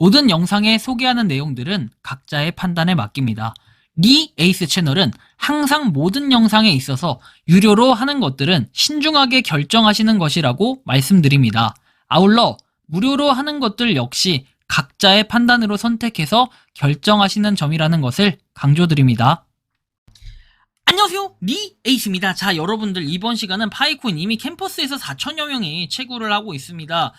모든 영상에 소개하는 내용들은 각자의 판단에 맡깁니다. 리 에이스 채널은 항상 모든 영상에 있어서 유료로 하는 것들은 신중하게 결정하시는 것이라고 말씀드립니다. 아울러 무료로 하는 것들 역시 각자의 판단으로 선택해서 결정하시는 점이라는 것을 강조드립니다. 안녕하세요, 리 에이스입니다. 자, 여러분들 이번 시간은 파이코인 이미 캠퍼스에서 4천여 명이 채굴을 하고 있습니다.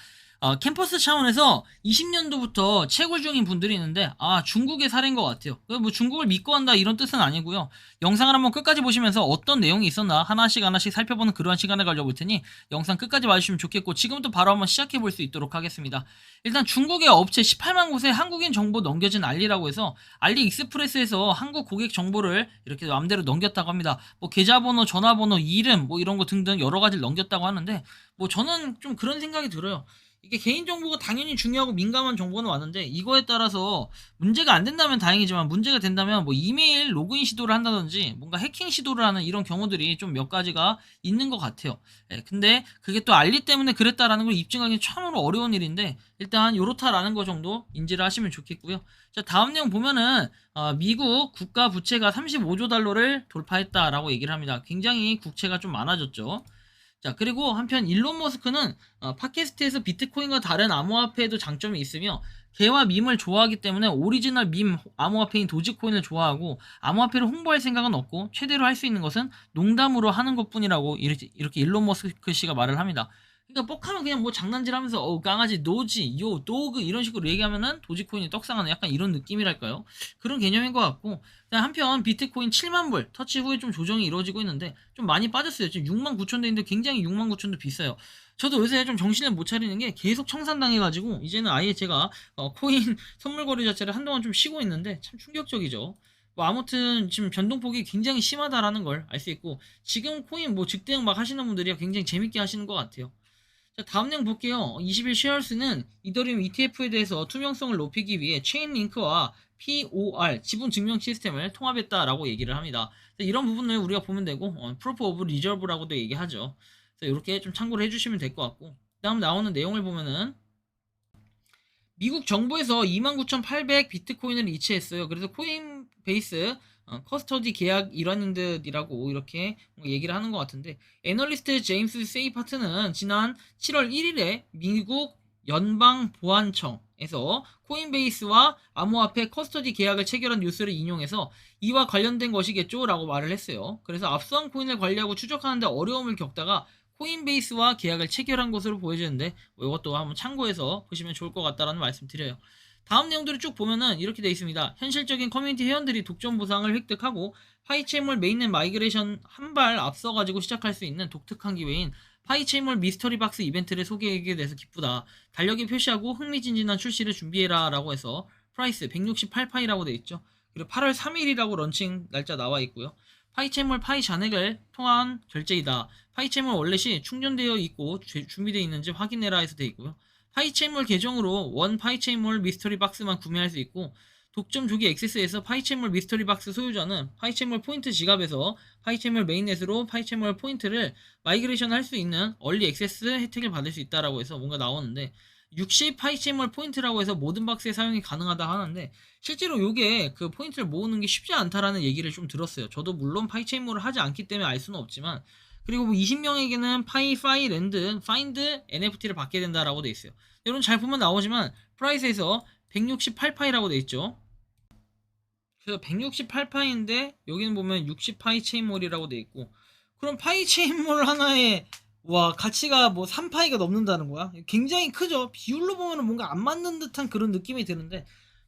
캠퍼스 차원에서 20년도부터 채굴 중인 분들이 있는데 중국의 사례인 것 같아요. 뭐 중국을 믿고 한다 이런 뜻은 아니고요. 영상을 한번 끝까지 보시면서 어떤 내용이 있었나 하나씩 살펴보는 그러한 시간을 가져볼 테니 영상 끝까지 봐주시면 좋겠고, 지금부터 바로 한번 시작해 볼 수 있도록 하겠습니다. 일단 중국의 업체 18만 곳에 한국인 정보 넘겨진 알리라고 해서 알리익스프레스에서 한국 고객 정보를 이렇게 마음대로 넘겼다고 합니다. 뭐 계좌번호, 전화번호, 이름 뭐 이런 거 등등 여러 가지를 넘겼다고 하는데, 뭐 저는 좀 그런 생각이 들어요. 이게 개인정보가 당연히 중요하고 민감한 정보는 왔는데, 이거에 따라서 문제가 안 된다면 다행이지만 문제가 된다면 뭐 이메일 로그인 시도를 한다든지 뭔가 해킹 시도를 하는 이런 경우들이 좀 몇 가지가 있는 것 같아요. 근데 그게 또 알리 때문에 그랬다라는 걸 입증하기 참으로 어려운 일인데, 일단 요렇다라는 거 정도 인지를 하시면 좋겠고요. 자, 다음 내용 보면은 미국 국가 부채가 35조 달러를 돌파했다라고 얘기를 합니다. 굉장히 국채가 좀 많아졌죠. 자, 그리고 한편 일론 머스크는 팟캐스트에서 비트코인과 다른 암호화폐에도 장점이 있으며 개와 밈을 좋아하기 때문에 오리지널 밈 암호화폐인 도지코인을 좋아하고, 암호화폐를 홍보할 생각은 없고 최대로 할 수 있는 것은 농담으로 하는 것뿐이라고 이렇게 일론 머스크 씨가 말을 합니다. 그러니까 뻑하면 그냥 뭐 장난질하면서 강아지 노지 요 도그 이런 식으로 얘기하면은 도지코인이 떡상하는 약간 이런 느낌이랄까요? 그런 개념인 것 같고, 한편 비트코인 7만 불 터치 후에 좀 조정이 이루어지고 있는데 좀 많이 빠졌어요. 지금 6만 9천 대인데 굉장히 6만 9천도 비싸요. 저도 요새 좀 정신을 못 차리는 게 계속 청산당해가지고 이제는 아예 제가 코인 선물 거래 자체를 한동안 좀 쉬고 있는데 참 충격적이죠. 뭐 아무튼 지금 변동폭이 굉장히 심하다라는 걸 알 수 있고, 지금 코인 뭐 직대응 막 하시는 분들이 굉장히 재밌게 하시는 것 같아요. 자, 다음 내용 볼게요. 20일 쉐어스는 이더리움 ETF에 대해서 투명성을 높이기 위해 체인링크와 POR 지분 증명 시스템을 통합했다라고 얘기를 합니다. 자, 이런 부분을 우리가 보면 되고, Proof of Reserve라고도 얘기하죠. 이렇게 좀 참고를 해주시면 될 것 같고, 다음 나오는 내용을 보면은 미국 정부에서 29,800 비트코인을 이체했어요. 그래서 코인베이스 커스터디 계약 일환인 듯이라고 이렇게 얘기를 하는 것 같은데, 애널리스트 제임스 세이파트는 지난 7월 1일에 미국 연방보안청에서 코인베이스와 암호화폐 커스터디 계약을 체결한 뉴스를 인용해서 이와 관련된 것이겠죠 라고 말을 했어요. 그래서 압수한 코인을 관리하고 추적하는데 어려움을 겪다가 코인베이스와 계약을 체결한 것으로 보여지는데, 이것도 한번 참고해서 보시면 좋을 것 같다라는 말씀 드려요. 다음 내용들을 쭉 보면은 이렇게 되어 있습니다. 현실적인 커뮤니티 회원들이 독점 보상을 획득하고 파이체인몰 메인넷 마이그레이션 한 발 앞서가지고 시작할 수 있는 독특한 기회인 파이체인몰 미스터리 박스 이벤트를 소개하게 돼서 기쁘다. 달력에 표시하고 흥미진진한 출시를 준비해라 라고 해서 프라이스 168파이라고 되어 있죠. 그리고 8월 3일이라고 런칭 날짜 나와 있고요. 파이체인몰 파이 잔액을 통한 결제이다. 파이체인몰 월렛이 충전되어 있고 준비되어 있는지 확인해라 해서 되어 있고요. 파이체인몰 계정으로 원 파이체인몰 미스터리 박스만 구매할 수 있고, 독점 조기 액세스에서 파이체인몰 미스터리 박스 소유자는 파이체인몰 포인트 지갑에서 파이체인몰 메인넷으로 파이체인몰 포인트를 마이그레이션 할 수 있는 얼리 액세스 혜택을 받을 수 있다라고 해서 뭔가 나오는데, 60 파이체인몰 포인트라고 해서 모든 박스에 사용이 가능하다 하는데, 실제로 요게 그 포인트를 모으는 게 쉽지 않다라는 얘기를 좀 들었어요. 저도 물론 파이체인몰을 하지 않기 때문에 알 수는 없지만, 그리고 뭐 20명에게는 파이랜드 파인드 NFT를 받게 된다라고 돼 있어요. 여러분 잘 보면 나오지만 프라이스에서 168파이라고 돼 있죠. 그래서 168파이인데 여기는 보면 60파이 체인몰이라고 돼 있고, 그럼 파이 체인몰 하나에 와 가치가 뭐 3파이가 넘는다는 거야? 굉장히 크죠. 비율로 보면 뭔가 안 맞는 듯한 그런 느낌이 드는데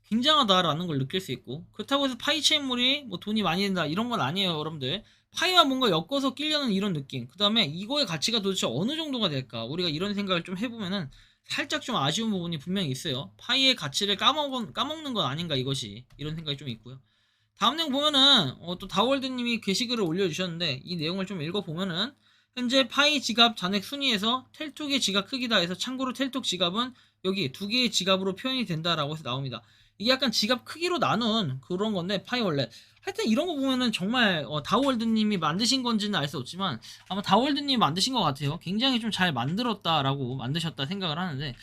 굉장하다라는 걸 느낄 수 있고, 그렇다고 해서 파이 체인몰이 뭐 돈이 많이 된다 이런 건 아니에요. 여러분들, 파이와 뭔가 엮어서 끼려는 이런 느낌, 그 다음에 이거의 가치가 도대체 어느 정도가 될까, 우리가 이런 생각을 좀 해보면은 살짝 좀 아쉬운 부분이 분명히 있어요. 파이의 가치를 까먹는 건 아닌가, 이것이 이런 생각이 좀 있고요. 다음 내용 보면은 또 다월드님이 게시글을 올려주셨는데, 이 내용을 좀 읽어보면은 현재 파이 지갑 잔액 순위에서 텔톡의 지갑 크기다 해서, 참고로 텔톡 지갑은 여기 두 개의 지갑으로 표현이 된다라고 해서 나옵니다. 이게 약간 지갑 크기로 나눈 그런 건데 파이월렛. 하여튼 이런 거 보면은 정말 다월드님이 만드신 건지는 알 수 없지만 아마 다월드님이 만드신 것 같아요. 굉장히 좀 잘 만들었다라고 만드셨다 생각을 하는데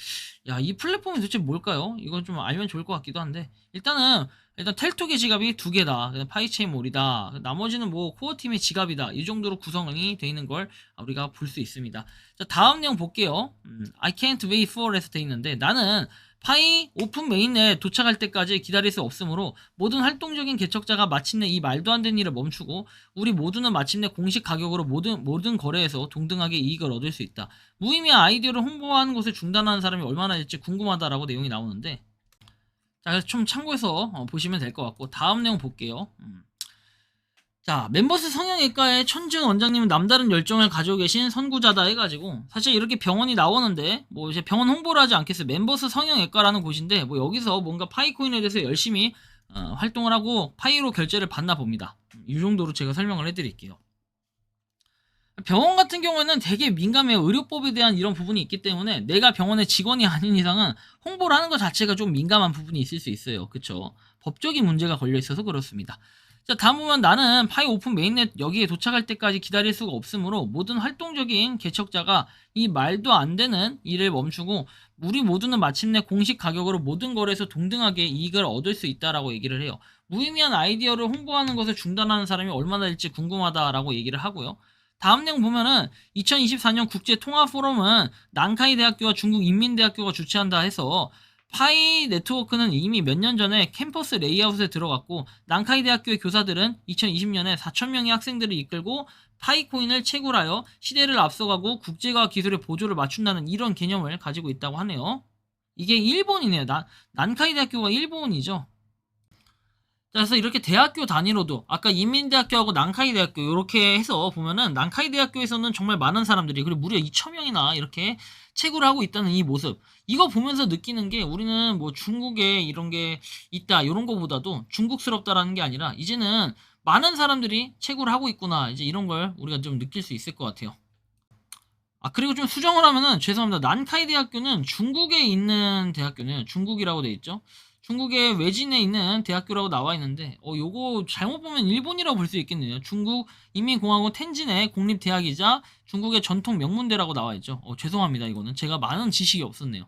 야, 이 플랫폼이 도대체 뭘까요? 이건 좀 알면 좋을 것 같기도 한데 일단 텔톡의 지갑이 두 개다. 파이체인 몰이다. 나머지는 뭐 코어팀의 지갑이다. 이 정도로 구성이 되어 있는 걸 우리가 볼 수 있습니다. 자, 다음 내용 볼게요. I can't wait for에서 되어 있는데 나는 파이 오픈 메인에 도착할 때까지 기다릴 수 없으므로 모든 활동적인 개척자가 마침내 이 말도 안 되는 일을 멈추고 우리 모두는 마침내 공식 가격으로 모든 거래에서 동등하게 이익을 얻을 수 있다. 무의미한 아이디어를 홍보하는 것을 중단하는 사람이 얼마나 될지 궁금하다라고 내용이 나오는데 자, 그래서 좀 참고해서 보시면 될 것 같고 다음 내용 볼게요. 자, 멤버스 성형외과의 천지훈 원장님은 남다른 열정을 가지고 계신 선구자다 해가지고 사실 이렇게 병원이 나오는데 뭐 이제 병원 홍보를 하지 않겠어요. 멤버스 성형외과라는 곳인데 뭐 여기서 뭔가 파이코인에 대해서 열심히 활동을 하고 파이로 결제를 받나 봅니다. 이 정도로 제가 설명을 해드릴게요. 병원 같은 경우에는 되게 민감해요. 의료법에 대한 이런 부분이 있기 때문에 내가 병원의 직원이 아닌 이상은 홍보를 하는 것 자체가 좀 민감한 부분이 있을 수 있어요. 그쵸? 법적인 문제가 걸려 있어서 그렇습니다. 자, 다음 보면 나는 파이 오픈 메인넷 여기에 도착할 때까지 기다릴 수가 없으므로 모든 활동적인 개척자가 이 말도 안 되는 일을 멈추고 우리 모두는 마침내 공식 가격으로 모든 거래에서 동등하게 이익을 얻을 수 있다라고 얘기를 해요. 무의미한 아이디어를 홍보하는 것을 중단하는 사람이 얼마나 될지 궁금하다라고 얘기를 하고요. 다음 내용 보면은 2024년 국제통화포럼은 난카이 대학교와 중국 인민대학교가 주최한다 해서 파이 네트워크는 이미 몇 년 전에 캠퍼스 레이아웃에 들어갔고 난카이 대학교의 교사들은 2020년에 4,000명의 학생들을 이끌고 파이코인을 채굴하여 시대를 앞서가고 국제과학 기술의 보조를 맞춘다는 이런 개념을 가지고 있다고 하네요. 이게 일본이네요. 난카이 대학교가 일본이죠. 그래서 이렇게 대학교 단위로도 아까 인민대학교하고 난카이 대학교 이렇게 해서 보면은 난카이 대학교에서는 정말 많은 사람들이 그리고 무려 2,000명이나 이렇게 채굴을 하고 있다는 이 모습 이거 보면서 느끼는 게 우리는 뭐 중국에 이런 게 있다 이런 거보다도 중국스럽다라는 게 아니라 이제는 많은 사람들이 채굴을 하고 있구나 이제 이런 걸 우리가 좀 느낄 수 있을 것 같아요. 아, 그리고 좀 수정을 하면은 죄송합니다. 난카이 대학교는 중국에 있는 대학교는 중국이라고 돼 있죠. 중국의 외진에 있는 대학교라고 나와 있는데 요거 잘못 보면 일본이라고 볼 수 있겠네요. 중국 인민공화국 텐진의 공립대학이자 중국의 전통 명문대라고 나와 있죠. 죄송합니다. 이거는 제가 많은 지식이 없었네요.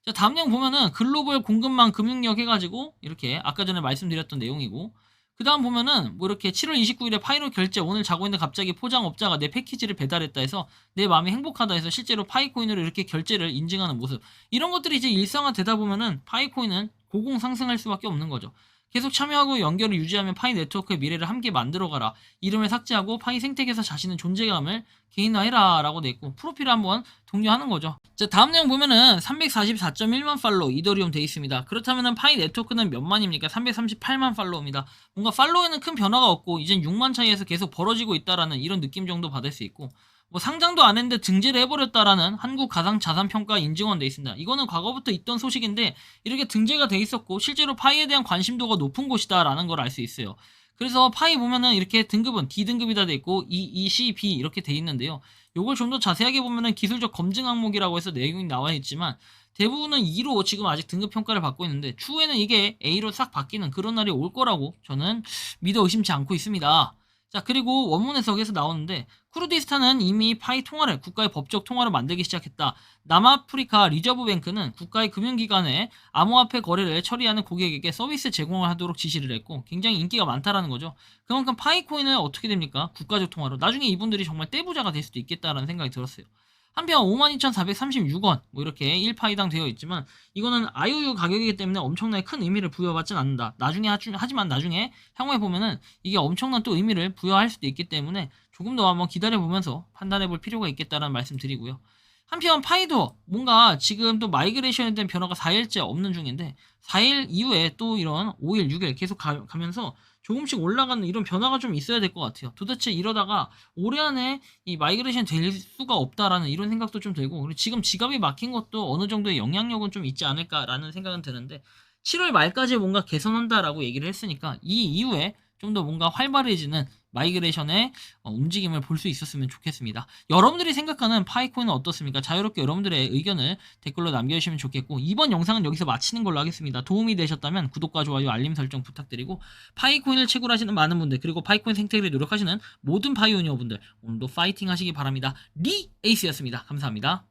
자, 다음 내용 보면은 글로벌 공급망 금융력 해가지고 이렇게 아까 전에 말씀드렸던 내용이고 그 다음 보면은 뭐 이렇게 7월 29일에 파이로 결제 오늘 자고 있는데 갑자기 포장업자가 내 패키지를 배달했다 해서 내 마음이 행복하다 해서 실제로 파이코인으로 이렇게 결제를 인증하는 모습 이런 것들이 이제 일상화되다 보면은 파이코인은 고공 상승할 수밖에 없는 거죠. 계속 참여하고 연결을 유지하면 파이 네트워크의 미래를 함께 만들어가라. 이름을 삭제하고 파이 생태계에서 자신의 존재감을 개인화해라 라고 돼 있고 프로필을 한번 독려하는 거죠. 자, 다음 내용 보면은 344.1만 팔로우 이더리움 돼 있습니다. 그렇다면은 파이 네트워크는 몇 만입니까? 338만 팔로우입니다. 뭔가 팔로우에는 큰 변화가 없고 이젠 6만 차이에서 계속 벌어지고 있다라는 이런 느낌 정도 받을 수 있고 뭐 상장도 안 했는데 등재를 해버렸다라는 한국 가상 자산 평가 인증원 돼 있습니다. 이거는 과거부터 있던 소식인데 이렇게 등재가 돼 있었고 실제로 파이에 대한 관심도가 높은 곳이다라는 걸 알 수 있어요. 그래서 파이 보면은 이렇게 등급은 D등급이다 돼 있고 E, C, B 이렇게 돼 있는데요. 요걸 좀 더 자세하게 보면은 기술적 검증 항목이라고 해서 내용이 나와 있지만 대부분은 E로 지금 아직 등급 평가를 받고 있는데 추후에는 이게 A로 싹 바뀌는 그런 날이 올 거라고 저는 믿어 의심치 않고 있습니다. 자, 그리고 원문 해석에서 나오는데 쿠르디스탄은 이미 파이 통화를 국가의 법적 통화로 만들기 시작했다. 남아프리카 리저브뱅크는 국가의 금융기관에 암호화폐 거래를 처리하는 고객에게 서비스 제공을 하도록 지시를 했고 굉장히 인기가 많다라는 거죠. 그만큼 파이코인은 어떻게 됩니까? 국가적 통화로. 나중에 이분들이 정말 떼부자가 될 수도 있겠다라는 생각이 들었어요. 한편 52,436원 뭐 이렇게 1파이당 되어 있지만 이거는 IOU 가격이기 때문에 엄청나게 큰 의미를 부여받진 않는다. 하지만 나중에 향후에 보면은 이게 엄청난 또 의미를 부여할 수도 있기 때문에 조금 더 한번 기다려보면서 판단해 볼 필요가 있겠다는 말씀 드리고요. 한편 파이도 뭔가 지금 또 마이그레이션에 대한 변화가 4일째 없는 중인데 4일 이후에 또 이런 5일, 6일 계속 가면서 조금씩 올라가는 이런 변화가 좀 있어야 될 것 같아요. 도대체 이러다가 올해 안에 이 마이그레이션 될 수가 없다라는 이런 생각도 좀 들고 그리고 지금 지갑이 막힌 것도 어느 정도의 영향력은 좀 있지 않을까라는 생각은 드는데 7월 말까지 뭔가 개선한다라고 얘기를 했으니까 이 이후에 좀 더 뭔가 활발해지는 마이그레이션의 움직임을 볼 수 있었으면 좋겠습니다. 여러분들이 생각하는 파이코인은 어떻습니까? 자유롭게 여러분들의 의견을 댓글로 남겨주시면 좋겠고, 이번 영상은 여기서 마치는 걸로 하겠습니다. 도움이 되셨다면 구독과 좋아요, 알림 설정 부탁드리고, 파이코인을 채굴하시는 많은 분들, 그리고 파이코인 생태계를 노력하시는 모든 파이오니어분들, 오늘도 파이팅 하시기 바랍니다. 리 에이스였습니다. 감사합니다.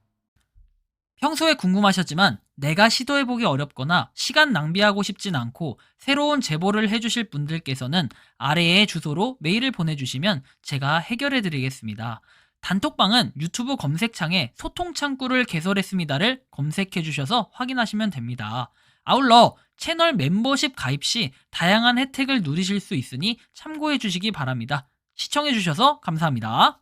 평소에 궁금하셨지만 내가 시도해보기 어렵거나 시간 낭비하고 싶진 않고 새로운 제보를 해주실 분들께서는 아래의 주소로 메일을 보내주시면 제가 해결해드리겠습니다. 단톡방은 유튜브 검색창에 소통창구를 개설했습니다를 검색해주셔서 확인하시면 됩니다. 아울러 채널 멤버십 가입 시 다양한 혜택을 누리실 수 있으니 참고해주시기 바랍니다. 시청해주셔서 감사합니다.